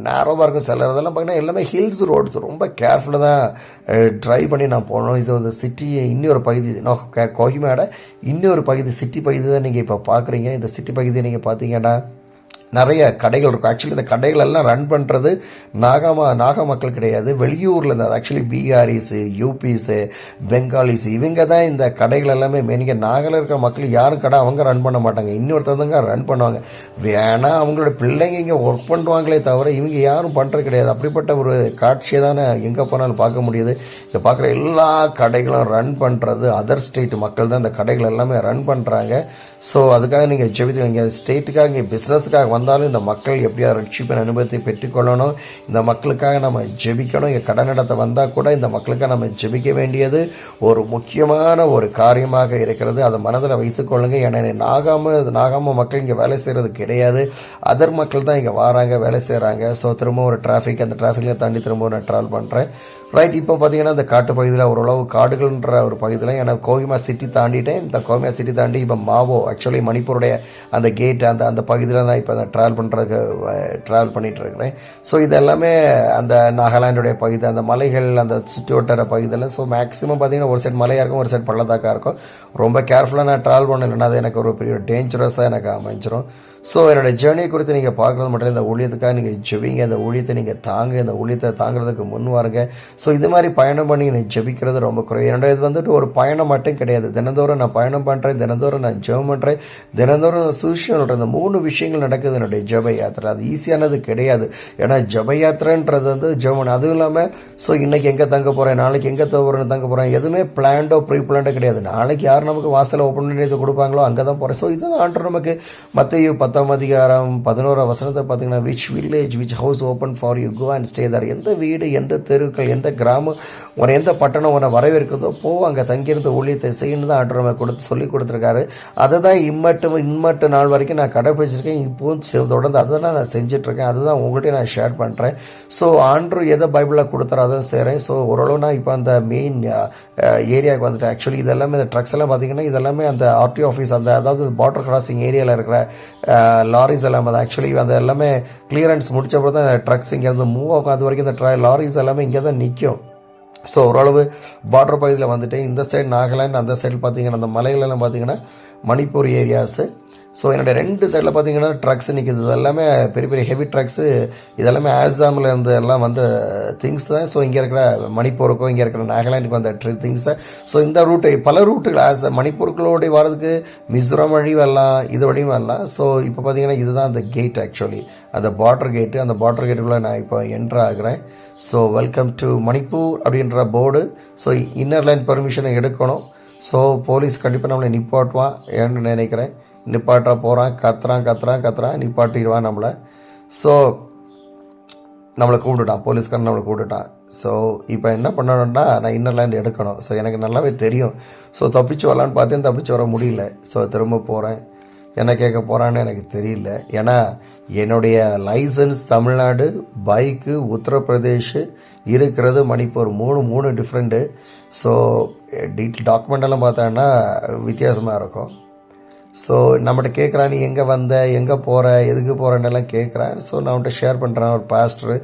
நேரோவாக இருக்கும். சில இதெல்லாம் பார்த்தீங்கன்னா எல்லாமே ஹில்ஸ் ரோட்ஸ், ரொம்ப கேர்ஃபுல்லாக தான் ட்ரைவ் பண்ணி நான் போகணும். இது வந்து சிட்டி இன்னொரு பகுதி, கோஹிமாவோட இன்னொரு பகுதி, சிட்டி பகுதி தான் நீங்கள் இப்போ பார்க்குறீங்க. இந்த சிட்டி பகுதியை நீங்கள் பார்த்தீங்கன்னா நிறைய கடைகள் இருக்கும். ஆக்சுவலி இந்த கடைகள் எல்லாம் ரன் பண்ணுறது நாகா மக்கள் கிடையாது, வெளியூரில் இருந்தால் ஆக்சுவலி பீகாரிஸு, யூபிஸு, பெங்காலிஸு, இவங்க தான் இந்த கடைகள் எல்லாமே மெயினிங்க. நாகில் இருக்கிற மக்கள் யாரும் கடை அவங்க ரன் பண்ண மாட்டாங்க, இன்னொருத்தவங்க ரன் பண்ணுவாங்க. வேணா அவங்களோட பிள்ளைங்க இங்கே ஒர்க் பண்ணுவாங்களே தவிர இவங்க யாரும் பண்ணுறது கிடையாது. அப்படிப்பட்ட ஒரு காட்சியை தான் எங்கே போனாலும் பார்க்க முடியுது. இங்கே பார்க்குற எல்லா கடைகளும் ரன் பண்ணுறது அதர் ஸ்டேட் மக்கள் தான் இந்த கடைகள் எல்லாமே ரன் பண்ணுறாங்க. ஸோ அதுக்காக நீங்கள் ஜெபித்து இங்கே ஸ்டேட்டுக்காக இங்கே பிஸ்னஸுக்காக வந்தாலும் இந்த மக்கள் எப்படியா ரட்சிப்பின் அனுபவத்தை பெற்றுக்கொள்ளணும். இந்த மக்களுக்காக நம்ம ஜெபிக்கணும். இங்கே கடன் நடத்த வந்தால் கூட இந்த மக்களுக்காக நம்ம ஜெபிக்க வேண்டியது ஒரு முக்கியமான ஒரு காரியமாக இருக்கிறது. அதை மனதில் வைத்துக்கொள்ளுங்க. ஏன்னா நாகாம மக்கள் இங்கே வேலை செய்கிறது கிடையாது, அதர் மக்கள் தான் இங்கே வராங்க, வேலை செய்கிறாங்க. ஸோ திரும்ப ஒரு டிராஃபிக், அந்த டிராஃபிக்கில் தாண்டி திரும்ப நான் ட்ராவல் பண்ணுறேன். ரைட், இப்போ பார்த்தீங்கன்னா இந்த காட்டு பகுதியில் ஓரளவு காடுகள்ன்ற ஒரு பகுதியில் எனக்கு கோஹிமா சிட்டி தாண்டிட்டேன். இந்த கோஹிமா சிட்டி தாண்டி இப்போ மாவோ, ஆக்சுவலி மணிப்பூருடைய அந்த கேட், அந்த பகுதியில் நான் இப்போ ட்ராவல் பண்ணிகிட்டு இருக்கிறேன். ஸோ இது எல்லாமே அந்த நாகாலாண்டுடைய பகுதி, அந்த மலைகள், அந்த சுற்றி வட்டார பகுதியில். ஸோ மேக்ஸிமம் பார்த்தீங்கன்னா ஒரு சைடு மலையாக இருக்கும், ஒரு சைடு பள்ளத்தாக்காக இருக்கும். ரொம்ப கேர்ஃபுல்லாக நான் ட்ராவல் பண்ணலைன்னா அது எனக்கு ஒரு பெரிய டேஞ்சரஸாக எனக்கு அமைஞ்சிரும். ஸோ என்னோடய ஜேர்னியை குறித்து நீங்கள் பார்க்குறது மட்டும் இந்த ஊழியத்துக்காக நீங்கள் ஜெபிங்க, இந்த ஊழியத்தை நீங்கள் தாங்க, இந்த ஊழியத்தை தாங்கிறதுக்கு முன் வாருங்க. ஸோ இது மாதிரி பயணம் பண்ணி எனக்கு ஜெபிக்கிறது ரொம்ப குறைவு. என்னோட இது வந்துட்டு ஒரு பயணம் மட்டும் கிடையாது, தினந்தோறும் நான் பயணம் பண்ணுறேன், தினந்தோறும் நான் ஜெபம் பண்ணுறேன், தினந்தோறும் நான் சூஷன் இந்த 3 விஷயங்கள் நடக்குது என்னுடைய ஜெப யாத்திரை. அது ஈஸியானது கிடையாது. ஏன்னா ஜெப யாத்திரைன்றது வந்து ஜெபம். அதுவும் இல்லாமல் ஸோ இன்றைக்கி எங்கே தங்க போகிறேன், நாளைக்கு எங்கே தங்க போகிறேன், எதுவுமே பிளான்டோ ப்ரீ பிளான்டோ கிடையாது. நாளைக்கு யார் நமக்கு வாசலை ஓப்பன் பண்ணி கொடுப்பாங்களோ அங்கே தான் போகிறேன். ஸோ இதுதான் ஆண்டவர் நமக்கு மத்தேயு 10:11 பார்த்தீங்கன்னா, which village which house open for you go and stay there. எந்த வீடு, எந்த தெருக்கள், எந்த கிராமம், உன எந்த பட்டணம் உன்னை வரவேற்கிறதோ போ, அங்கே தங்கியிருந்த ஊழியத்தை செய்யணும் தான் ஆண்டவர் சொல்லி கொடுத்துருக்காரு. அதை தான் இம்மட்டு நாள் வரைக்கும் நான் கடைபிடிச்சிருக்கேன். இப்போவும் தொடர்ந்து அதை தான் நான் செஞ்சிட்ருக்கேன். அதுதான் உங்கள்கிட்ட நான் ஷேர் பண்ணுறேன். ஸோ ஆண்டவர் எதை பைபிளில் கொடுத்தாரோ அதான் செய்கிறேன். ஸோ ஓரளவு நான் இப்போ அந்த மெயின் ஏரியாவுக்கு வந்துட்டேன். ஆக்சுவலி இதெல்லாமே இந்த ட்ரக்ஸ் எல்லாம் பார்த்தீங்கன்னா இதெல்லாமே அந்த ஆர்டி ஆஃபீஸ், அந்த அதாவது பார்டர் கிராசிங் ஏரியாவில் இருக்கிற லாரிஸ் எல்லாம், அது ஆக்சுவலி அது எல்லாமே கிளியரன்ஸ் முடிச்சப்போ தான் ட்ரக்ஸ் இங்கேருந்து மூவ் ஆகும். அது வரைக்கும் இந்த லாரிஸ் எல்லாமே இங்கே தான் நிற்கும். ஸோ ஓரளவு பார்டர் பகுதியில் வந்துட்டு இந்த சைடு நாகாலாந்து, அந்த சைடு பார்த்தீங்கன்னா அந்த மலைகளெல்லாம் பார்த்தீங்கன்னா மணிப்பூர் ஏரியாஸு. ஸோ என்னோடய 2 சைடில் பார்த்தீங்கன்னா ட்ரக்ஸ் நிற்கிது. இது எல்லாமே பெரிய பெரிய ஹெவி ட்ரக்ஸு, இதெல்லாமே ஆசாமில் இருந்து எல்லாம் வந்து திங்ஸ் தான். ஸோ இங்கே இருக்கிற மணிப்பூருக்கும் இங்கே இருக்கிற நாகாலாண்டுக்கு வந்த திங்ஸை. ஸோ இந்த ரூட்டு பல ரூட்டுகள் மணிப்பூருக்குள்ளோடைய வரதுக்கு மிசோரம் வழி வரலாம், இது வழியும் வரலாம். ஸோ இப்போ பார்த்தீங்கன்னா இதுதான் அந்த கேட், ஆக்சுவலி அந்த பார்டர் கேட்டு. அந்த பார்டர் கேட்டுக்குள்ளே நான் இப்போ என்ட்ரு ஆகுறேன். ஸோ வெல்கம் டு மணிப்பூர் அப்படின்ற போர்டு. ஸோ இன்னர் லைன் பர்மிஷனை எடுக்கணும். ஸோ போலீஸ் கண்டிப்பாக நம்மளை நிப்பாட்டுவான் ஏன்னு நினைக்கிறேன். நிப்பாட்ட போகிறான், கத்துறான், நிப்பாட்டிடுவான் நம்மளை. ஸோ நம்மளை கூப்பிட்டுட்டான், போலீஸ்காரன் நம்மளை கூப்பிட்டுட்டான். ஸோ இப்போ என்ன பண்ணணும்னா நான் இன்னர் லைன் எடுக்கணும். ஸோ எனக்கு நல்லாவே தெரியும். ஸோ தப்பிச்சு வரலான்னு பார்த்தேன், தப்பிச்சு வர முடியல. ஸோ திரும்ப போகிறேன். என்ன கேட்க போகிறான்னு எனக்கு தெரியல. ஏன்னா என்னுடைய லைசன்ஸ் தமிழ்நாடு, பைக்கு உத்தரப்பிரதேஷ், இருக்கிறது மணிப்பூர், மூணு டிஃப்ரெண்ட்டு. ஸோ டாக்குமெண்டெல்லாம் பார்த்தோன்னா வித்தியாசமாக இருக்கும். ஸோ நம்மகிட்ட கேட்குறான், நீ எங்கே வந்த, எங்கே போகிற, எதுக்கு போகிறேன்னெல்லாம் கேட்குறேன். ஸோ நான் அவன்கிட்ட ஷேர் பண்ணுறேன், ஒரு பாஸ்டரு.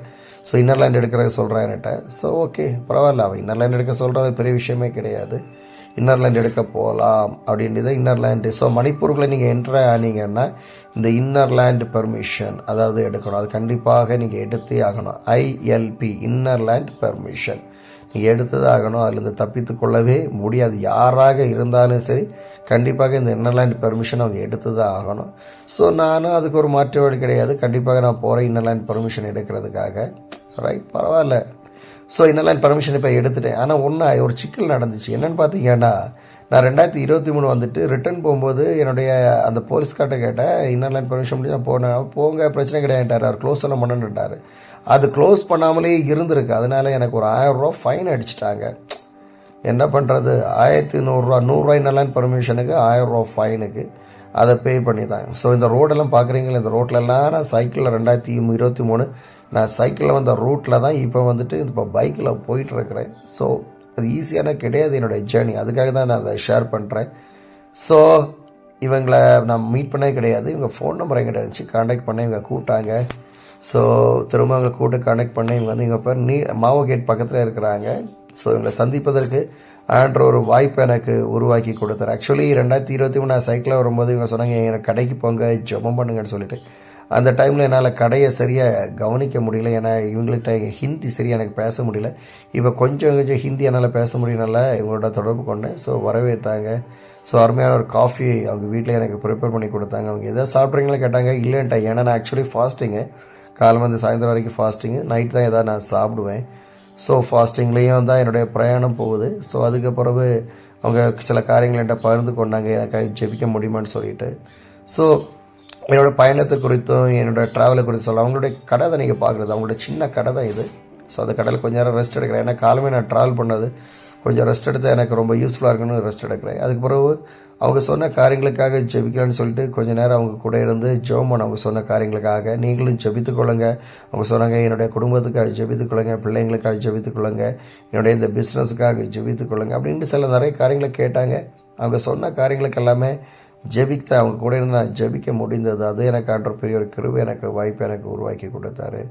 ஸோ இன்னர் லைன் எடுக்கிறத சொல்கிறேன் என்கிட்ட. ஸோ ஓகே பரவாயில்ல, அவன் இன்னர் லைன் எடுக்க சொல்கிறது பெரிய விஷயமே கிடையாது. இன்னர் லேண்ட் எடுக்க போகலாம் அப்படின்றது இன்னர் லேண்டு. ஸோ மணிப்பூருக்குள்ளே நீங்கள் என்ட்ரு ஆனீங்கன்னா இந்த இன்னர் லேண்ட் பெர்மிஷன் அதாவது எடுக்கணும். அது கண்டிப்பாக நீங்கள் எடுத்தே ஆகணும். ILP இன்னர் லேண்ட் பெர்மிஷன் நீங்கள் எடுத்தது ஆகணும். அதிலிருந்து தப்பித்து கொள்ளவே முடியாது. யாராக இருந்தாலும் சரி கண்டிப்பாக இந்த இன்னர் லேண்ட் பெர்மிஷன் அவங்க எடுத்து தான் ஆகணும். ஸோ நானும் அதுக்கு ஒரு மாற்று வழி கிடையாது, கண்டிப்பாக நான் போகிறேன் இன்னர் லேண்ட் பெர்மிஷன் எடுக்கிறதுக்காக. ரைட், பரவாயில்ல. ஸோ இன்னர் லேண்ட் பெர்மிஷன் இப்போ எடுத்துட்டேன். ஆனால் ஒரு சிக்கல் நடந்துச்சு. என்னென்னு பார்த்தீங்கன்னா, நான் 2023 வந்துட்டு ரிட்டர்ன் போகும்போது என்னுடைய அந்த போலீஸ்கார்ட்ட கேட்டேன், இன்னர் லேண்ட் பெர்மிஷன் முடிஞ்சு நான் போனேன். போங்க பிரச்சனை கிடையாதுட்டார். அவர் க்ளோஸ் எல்லாம் பண்ணணுன்ட்டார். அது க்ளோஸ் பண்ணாமலே இருந்திருக்கு. அதனால எனக்கு ஒரு 1000 ரூபா ஃபைன் அடிச்சிட்டாங்க. என்ன பண்ணுறது, 1100 ரூபா, 100 ரூபாய் இன்னர் லேண்ட் பெர்மிஷனுக்கு 1000 ரூபா ஃபைனுக்கு. அதை பே பண்ணி தான். ஸோ இந்த ரோடெல்லாம் பார்க்குறீங்களா, இந்த ரோட்லலாம் நான் சைக்கிளில் 2023 நான் சைக்கிளில் வந்த ரூட்டில் தான் இப்போ வந்துட்டு இப்போ பைக்கில் போயிட்டுருக்கிறேன். ஸோ அது ஈஸியான கிடையாது என்னுடைய ஜேர்னி. அதுக்காக தான் நான் அதை ஷேர் பண்ணுறேன். ஸோ இவங்களை நான் மீட் பண்ணவே கிடையாது. இவங்க ஃபோன் நம்பர் எங்கிட்ட இருந்துச்சு, காண்டாக்ட் பண்ண இவங்க கூப்பிட்டாங்க. ஸோ திரும்ப அவங்க கூப்பிட்டு காண்டாக்ட் பண்ண இவங்க வந்து இவங்க பேர் மாவோ கேட் பக்கத்தில் இருக்கிறாங்க. ஸோ இவங்களை சந்திப்பதற்கு ஆண்ட்ரு ஒரு வாய்ப்பு எனக்கு உருவாக்கி கொடுத்தாரு. ஆக்சுவலி 2023 நான் சைக்கிளில் வரும்போது இவங்க சொன்னாங்க எனக்கு கடைக்கு போங்க ஜெபம் பண்ணுங்கன்னு சொல்லிட்டு. அந்த டைமில் என்னால் கடையை சரியாக கவனிக்க முடியல. ஏன்னா இவங்கள்ட்ட ஹிந்தி சரியாக எனக்கு பேச முடியல. இப்போ கொஞ்சம் ஹிந்தி என்னால் பேச முடியனால இவங்களோட தொடர்பு கொண்டேன். ஸோ வரவேற்றாங்க. ஸோ அருமையான ஒரு காஃபி அவங்க வீட்டில் எனக்கு ப்ரிப்பேர் பண்ணி கொடுத்தாங்க. அவங்க எதாவது சாப்பிட்றீங்களா கேட்டாங்க. இல்லைன்ட்டேன். ஏன்னா நான் ஆக்சுவலி ஃபாஸ்டிங்கு, காலை வந்து சாயந்தரம் வரைக்கும் ஃபாஸ்டிங்கு, நைட் தான் எதாவது நான் சாப்பிடுவேன். ஸோ ஃபாஸ்டிங்லேயும் தான் என்னுடைய பிரயாணம் போகுது. ஸோ அதுக்கு பிறகு அவங்க சில காரியங்கள் என்கிட்ட பகிர்ந்து கொண்டாங்க, எனக்காக ஜெபிக்க முடியுமான்னு சொல்லிட்டு. ஸோ என்னோடய பயணத்தை குறித்தும் என்னோடய ட்ராவலை குறித்து சொல்ல, அவங்களுடைய கடை தான் நீங்கள் பார்க்குறது, அவங்களோட சின்ன கடை தான் இது. ஸோ அந்த கடையில் கொஞ்சம் நேரம் ரெஸ்ட் எடுக்கிறேன். ஏன்னா காலமே நான் ட்ராவல் பண்ணது கொஞ்சம் ரெஸ்ட் எடுத்து எனக்கு ரொம்ப யூஸ்ஃபுல்லாக இருக்குன்னு ரெஸ்ட் எடுக்கிறேன். அதுக்கு பிறகு அவங்க சொன்ன காரியங்களுக்காக ஜெபிக்கலான்னு சொல்லிட்டு கொஞ்சம் நேரம் அவங்க கூட இருந்து ஜெபம் பண்ண, அவங்க சொன்ன காரியங்களுக்காக நீங்களும் ஜெபித்துக்கொள்ளுங்க. அவங்க சொன்னாங்க என்னுடைய குடும்பத்துக்காக ஜெபித்துக்கொள்ளுங்க, பிள்ளைங்களுக்காக ஜெபித்துக்கொள்ளுங்க, என்னுடைய இந்த பிஸ்னஸுக்காக ஜெபித்துக்கொள்ளுங்க அப்படின்ட்டு சில நிறைய காரியங்களை கேட்டாங்க. அவங்க சொன்ன காரியங்களுக்கு எல்லாமே ஜெபிக்க அவங்க கூட இருந்து நான் ஜெபிக்க முடிந்தது. அது எனக்கு ஆன்ற பெரிய ஒரு கிருபை, எனக்கு வாய்ப்பு எனக்கு உருவாக்கி கொடுத்தாரு.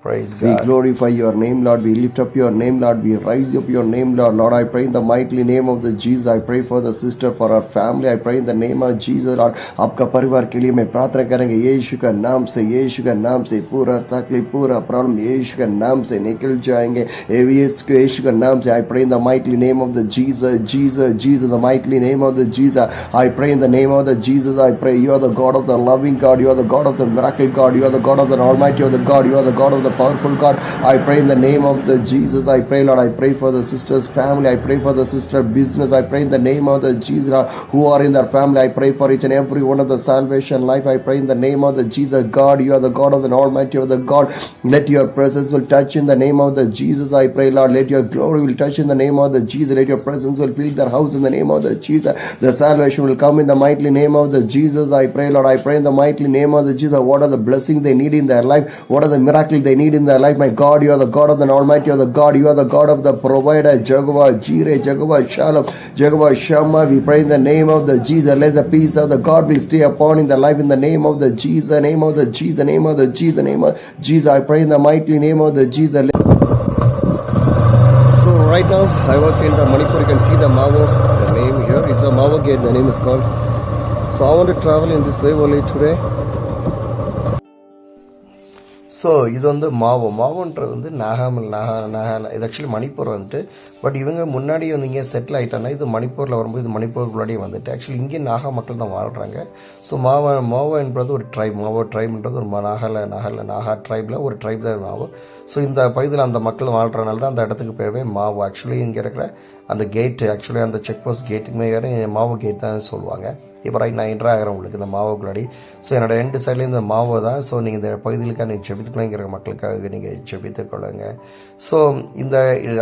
Praise God. We glorify your name, Lord. We lift up your name, Lord. We rise up your name, Lord. Lord, I pray in the mighty name of the Jesus. I pray for the sister, for our family. I pray in the name of Jesus, Lord. आपका परिवार के लिए मैं प्रार्थना करेंगे यीशु का नाम से, यीशु का नाम से पूरा तकलीफ, पूरा प्रॉब्लम यीशु का नाम से निकल जाएंगे. यीशु का नाम से I pray in the mighty name of the Jesus, Jesus, Jesus, the mighty name of the Jesus. I pray in the name of the Jesus. I pray you are the God of the loving God. You are the God of the miracle God. You are the God of the Almighty. You are the God. You are the God of the powerful God. I pray in the name of the Jesus. I pray, Lord. I pray for the sister's family. I pray for the sister business. I pray in the name of the Jesus, Lord, who are in their family. I pray for each and every one of the salvation life. I pray in the name of the Jesus. God, you are the God of the Almighty, you are the God. Let your presence will touch in the name of the Jesus. I pray, Lord, let your glory will touch in the name of the Jesus. Let your presence will fill their house in the name of the Jesus. The salvation will come in the mighty name of the Jesus. I pray, Lord. I pray in the mighty name of the Jesus. What are the blessings they need in their life? What are the miracles they need in their life? My God, you are the God of the Almighty. You are the God. You are the God of the provider. Jehovah Jireh, Jehovah Shalom, Jehovah Shammah. We pray in the name of the Jesus. Let the peace of the God will stay upon in the life in the name of the Jesus, name of the Jesus, name of the Jesus, name of Jesus. I pray in the mighty name of the Jesus. So right now I was in the Manipur. You can see the Mavo. The name here is the Mavo Gate. The name is called. So I want to travel in this way only today. So இது வந்து மாவோன்றது வந்து இது ஆக்சுவலி மணிப்பூர் வந்துட்டு. பட் இவங்க முன்னாடி வந்து இங்கே செட்டில் ஆகிட்டாங்கன்னா இது மணிப்பூரில் வரும்போது இது மணிப்பூருக்குள்ளாடியே வந்துட்டு ஆக்சுவலி இங்கே நாகா மக்கள் தான் வாழ்கிறாங்க. ஸோ மாவோ என்பது ஒரு ட்ரைப். மாவோ ட்ரைப்ன்றது ஒரு நாகா ட்ரைபில் ஒரு ட்ரைப் தான் மாவோ. ஸோ இந்த பகுதியில் அந்த மக்கள் வாழ்கிறனால தான் அந்த இடத்துக்கு பேரவே மாவோ. ஆக்சுவலி இங்கே இருக்கிற அந்த கேட்டு, ஆக்சுவலி அந்த செக் போஸ்ட் கேட்டுக்குமே வேறு மாவோ கேட் தான் சொல்லுவாங்க. இப்போ ரைட் நான் என்ட்ரு ஆகிறேன் உங்களுக்கு இந்த மாவோக்குள்ளாடி. ஸோ என்னோட 2 சைட்லேயும் இந்த மாவோ தான். ஸோ நீங்கள் இந்த பகுதிகளுக்காக நீங்கள் ஜெபித்துக்கொள்ளுங்கிற மக்களுக்காக நீங்கள் ஜெபித்துக்கொள்ளுங்க. ஸோ இந்த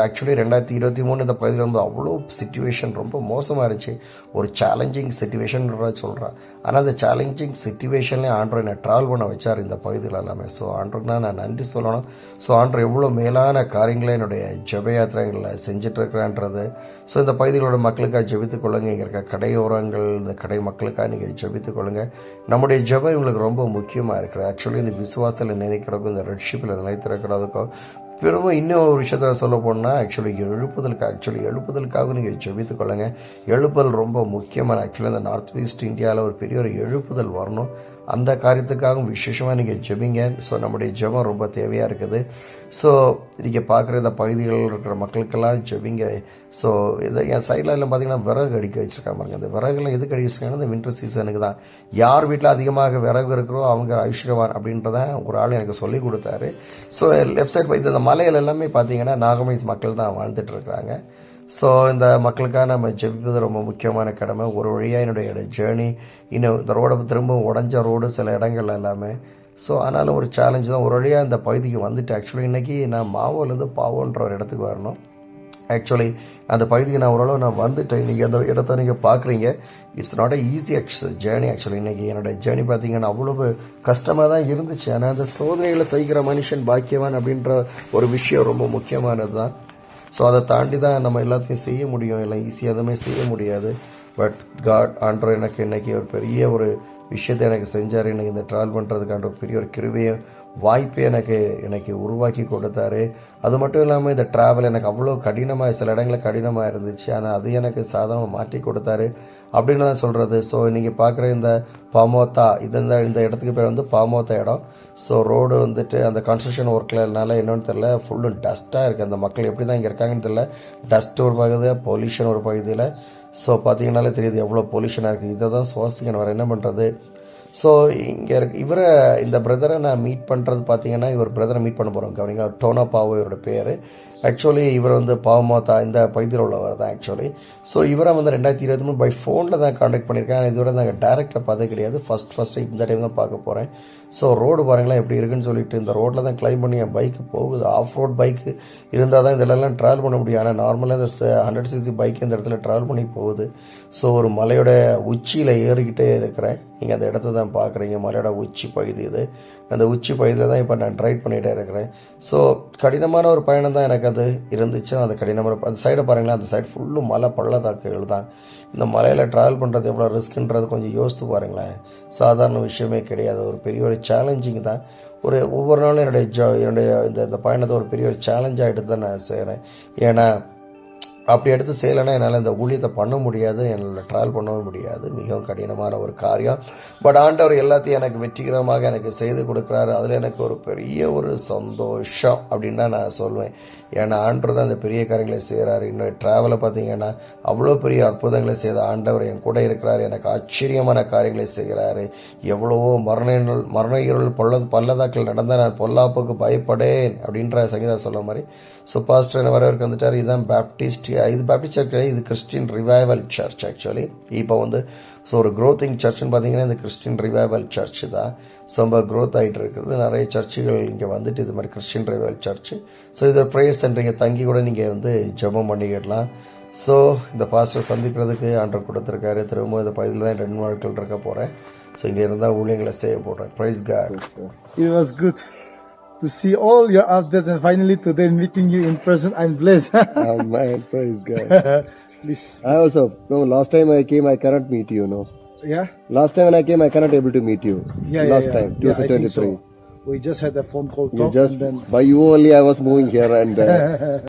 ஆக்சுவலி 2023 இந்த பகுதியில் வந்து அவ்வளோ சிச்சுவேஷன் ரொம்ப மோசமாக இருந்துச்சு. ஒரு சேலஞ்சிங் சிச்சுவேஷன் சொல்கிறேன். ஆனால் அந்த சேலஞ்சிங் சிச்சுவேஷன்லேயே ஆண்ட்ரு என்னை ட்ராவல் பண்ண வச்சார் இந்த பகுதியில் எல்லாமே. ஸோ ஆண்ட்ருக்குனா நான் நன்றி சொல்லணும். ஸோ ஆண்ட்ரு எவ்வளோ மேலான காரியங்களை என்னுடைய ஜெப யாத்திரைகளில் செஞ்சிட்ருக்கிறேன்றது. ஸோ இந்த பகுதிகளோட மக்களுக்காக ஜெபித்துக்கொள்ளுங்க. இங்கே இருக்க கடையோரங்கள், இந்த கடை மக்களுக்காக நீங்கள் ஜெபித்துக்கொள்ளுங்க. நம்முடைய ஜெபம் இவங்களுக்கு ரொம்ப முக்கியமாக இருக்குது. ஆக்சுவலி இந்த விசுவாசத்தில் நினைக்கிறதுக்கும் இந்த ரெட்ஷிப்பில் நிலைத்திருக்கிறதுக்கும் பிறகு இன்னும் ஒரு விஷயத்த சொல்ல போனால் ஆக்சுவலி எழுப்புதலுக்காக நீங்கள் ஜெபித்துக்கொள்ளுங்க. எழுப்புதல் ரொம்ப முக்கியமான. ஆக்சுவலி இந்த நார்த் ஈஸ்ட் இந்தியாவில் ஒரு பெரிய ஒரு எழுப்புதல் வரணும். அந்த காரியத்துக்காகவும் விசேஷமாக நீங்கள் ஜெபிங்க. ஸோ நம்முடைய ஜெபம் ரொம்ப தேவையாக இருக்குது. ஸோ நீங்கள் பார்க்குற இந்த பகுதிகளில் இருக்கிற மக்களுக்கெல்லாம் ஜெபிங்க. ஸோ இதை என் சைடில் எல்லாம் பார்த்தீங்கன்னா விறகு அடிக்க வச்சுருக்காங்க பாருங்க. இந்த விறகுலாம் எதுக்கு அடிக்க வச்சுருக்காங்கன்னா இந்த வின்டர் சீசனுக்கு தான். யார் வீட்டில் அதிகமாக விறகு இருக்கிறோ அவங்க ஐஸ்வர்யவான் அப்படின்றத ஒரு ஆள் எனக்கு சொல்லி கொடுத்தாரு. ஸோ லெஃப்ட் சைட் இந்த மலைகள் எல்லாமே பார்த்தீங்கன்னா நாகமைஸ் மக்கள் தான் வாழ்ந்துட்டு இருக்கிறாங்க. ஸோ இந்த மக்களுக்காக நம்ம ஜெபிப்பது ரொம்ப முக்கியமான கடமை. ஒரு வழியாக என்னுடைய ஜேர்னி இன்னும் இந்த ரோடை திரும்ப உடஞ்ச ரோடு சில இடங்கள் எல்லாமே. ஸோ ஆனாலும் ஒரு சேலஞ்சு தான். ஒரு வழியாக இந்த பகுதிக்கு வந்துட்டு ஆக்சுவலி இன்றைக்கி நான் மாவோலேருந்து பாவோன்ற ஒரு இடத்துக்கு வரணும். ஆக்சுவலி அந்த பகுதிக்கு நான் ஓரளவு நான் வந்துட்டேன். நீங்கள் அந்த இடத்த நீங்கள் பார்க்குறீங்க. It's not a easy journey. Actually இன்றைக்கி என்னோட ஜேர்னி பார்த்தீங்கன்னா அவ்வளவு கஷ்டமாக தான் இருந்துச்சு. ஆனால் அந்த சோதனைகளை செய்கிற மனுஷன் பாக்கியவான் அப்படின்ற ஒரு விஷயம் ரொம்ப முக்கியமானது தான். ஸோ அதை தாண்டி தான் நம்ம எல்லாத்தையும் செய்ய முடியும். எல்லாம் ஈஸியாக எதுவுமே செய்ய முடியாது. பட் காட் ஆண்டவர் எனக்கு இன்றைக்கி ஒரு பெரிய ஒரு விஷயத்தை எனக்கு செஞ்சார். எனக்கு இந்த ட்ராவல் பண்ணுறதுக்கான ஒரு பெரிய ஒரு கிருபையை வாய்ப்பை எனக்கு உருவாக்கி கொடுத்தாரு. அது மட்டும் இல்லாமல் இந்த ட்ராவல் எனக்கு அவ்வளோ கடினமாக, சில இடங்களில் கடினமாக இருந்துச்சு. ஆனால் அது எனக்கு சாதமாக மாற்றி கொடுத்தாரு அப்படின்னு தான் சொல்கிறது. ஸோ நீங்கள் பார்க்குற இந்த பாமோத்தா, இந்த இடத்துக்கு பேர் வந்து பாமோத்தா இடம். ஸோ ரோடு வந்துட்டு அந்த கன்ஸ்ட்ரக்ஷன் ஒர்க்லனால என்னன்னு தெரியல, ஃபுல்லும் டஸ்ட்டாக இருக்குது. அந்த மக்கள் எப்படி தான் இங்கே இருக்காங்கன்னு தெரியல. டஸ்ட் ஒரு பகுதியில், பொல்யூஷன் ஒரு பகுதியில். ஸோ பார்த்தீங்கன்னாலே தெரியுது எவ்வளோ பொல்யூஷனாக இருக்குது. இதை தான் சுவாசிக்கணும், வேறு என்ன பண்ணுறது. ஸோ இங்கே இந்த பிரதரை நான் மீட் பண்ணுறது பார்த்தீங்கன்னா, இவர் பிரதரை மீட் பண்ண போகிறோம். கவனிங்க, டோனா பாவோ இவரோட பேர். ஆக்சுவலி இவர் வந்து பாவமாத்தா இந்த பகுதியில் உள்ளவர் தான் ஆக்சுவலி. ஸோ இவரை வந்து 2023 பை ஃபோனில் தான் காண்டாக்ட் பண்ணியிருக்கேன். ஆனால் இதோட நாங்கள் டேரெக்டாக பார்த்தது கிடையாது. ஃபஸ்ட்டு இந்த டைம் தான் பார்க்க போகிறேன். ஸோ ரோடு பாருங்களேன் எப்படி இருக்குன்னு சொல்லிட்டு, இந்த ரோட்டில் தான் கிளைம் பண்ணி என் பைக்கு போகுது. ஆஃப் ரோட் பைக்கு இருந்தால் தான் இதெல்லாம் ட்ராவல் பண்ண முடியும். ஆனால் நார்மலாக இந்த 100cc பைக் இந்த இடத்துல ட்ராவல் பண்ணி போகுது. ஸோ ஒரு மலையோட உச்சியில் ஏறிக்கிட்டே இருக்கிறேன். நீங்கள் அந்த இடத்த தான் பார்க்குறீங்க, மலையோட உச்சி பகுதி இது. அந்த உச்சி பகுதியில் தான் இப்போ நான் ட்ரைவ் பண்ணிகிட்டே இருக்கிறேன். ஸோ கடினமான ஒரு பயணம் தான் எனக்கு அது இருந்துச்சு. அந்த கடினமான அந்த சைடை பாருங்களேன், அந்த சைடு ஃபுல்லும் மலை பள்ளத்தாக்குகள் தான். இந்த மலையில் ட்ராவல் பண்ணுறது எவ்வளோ ரிஸ்க்குன்றது கொஞ்சம் யோசித்து பாருங்களேன். சாதாரண விஷயமே கிடையாது. ஒரு பெரிய ஒரு சேலஞ்சிங் தான். ஒவ்வொரு நாளும் என்னுடைய இந்த பயணத்தை ஒரு பெரிய ஒரு சேலஞ்சாக எடுத்து தான் நான் செய்கிறேன். ஏன்னா அப்படி எடுத்து செய்யலைன்னா என்னால் இந்த ஊழியத்தை பண்ண முடியாது, என்னால் ட்ராவல் பண்ணவும் முடியாது. மிகவும் கடினமான ஒரு காரியம். பட் ஆண்டவர் எல்லாத்தையும் எனக்கு வெற்றிகரமாக எனக்கு செய்து கொடுக்குறாரு. அதில் எனக்கு ஒரு பெரிய ஒரு சந்தோஷம் அப்படின்னு தான் நான் சொல்லுவேன். ஏன்னா ஆண்டவர் தான் அந்த பெரிய காரியங்களை செய்கிறாரு. இன்னும் ட்ராவலை பார்த்தீங்கன்னா அவ்வளோ பெரிய அற்புதங்களை செய்த ஆண்டவர் என் கூட இருக்கிறார். எனக்கு ஆச்சரியமான காரியங்களை செய்கிறாரு. எவ்வளவோ மரண இருள் பள்ளதாக்கள் நடந்தால் நான் பொல்லாப்புக்கு பயப்படேன் அப்படின்ற சங்கீதம் சொல்ல மாதிரி. ஸோ பாஸ்டர் வரவருக்கு வந்துட்டார். இதுதான் பேப்டிஸ்ட், இது பேப்டிஸ்ட் சர்ச் கிடையாது, இது கிறிஸ்டின் ரிவைவல் சர்ச் ஆக்சுவலி. இப்போ வந்து ஸோ ஒரு க்ரோத்திங் சர்ச்னு பார்த்தீங்கன்னா இந்த கிறிஸ்டின் ரிவைவல் சர்ச் தான். ஸோ ரொம்ப க்ரோத் ஆகிட்டு இருக்குது. நிறைய சர்ச்சுகள் இங்கே வந்துட்டு இது மாதிரி கிறிஸ்டின் ரிவைவல் சர்ச்சு. ஸோ இது ஒரு ப்ரேயர் சென்டர், இங்கே தங்கி கூட நீங்கள் வந்து ஜெபம் பண்ணிக்கிடலாம். ஸோ இந்த பாஸ்டர் சந்திக்கிறதுக்கு ஆண்டவர் கொடுத்துருக்காரு. திரும்ப இந்த பகுதியில் தான் 2 நாட்கள் இருக்க போகிறேன். ஸோ இங்கே இருந்தால் ஊழியங்களை செய்ய போடுறேன். Praise God. It was good to see all your updates and finally today meeting you in person. I'm blessed. Amen. Praise God. Please. I also, no, last time I came, I cannot meet you, no. Yeah? Last time when I came, I cannot able to meet you. Last time, Yeah, I think 2023. so. We just had a phone call You talk just, and then by you only I was moving here and there.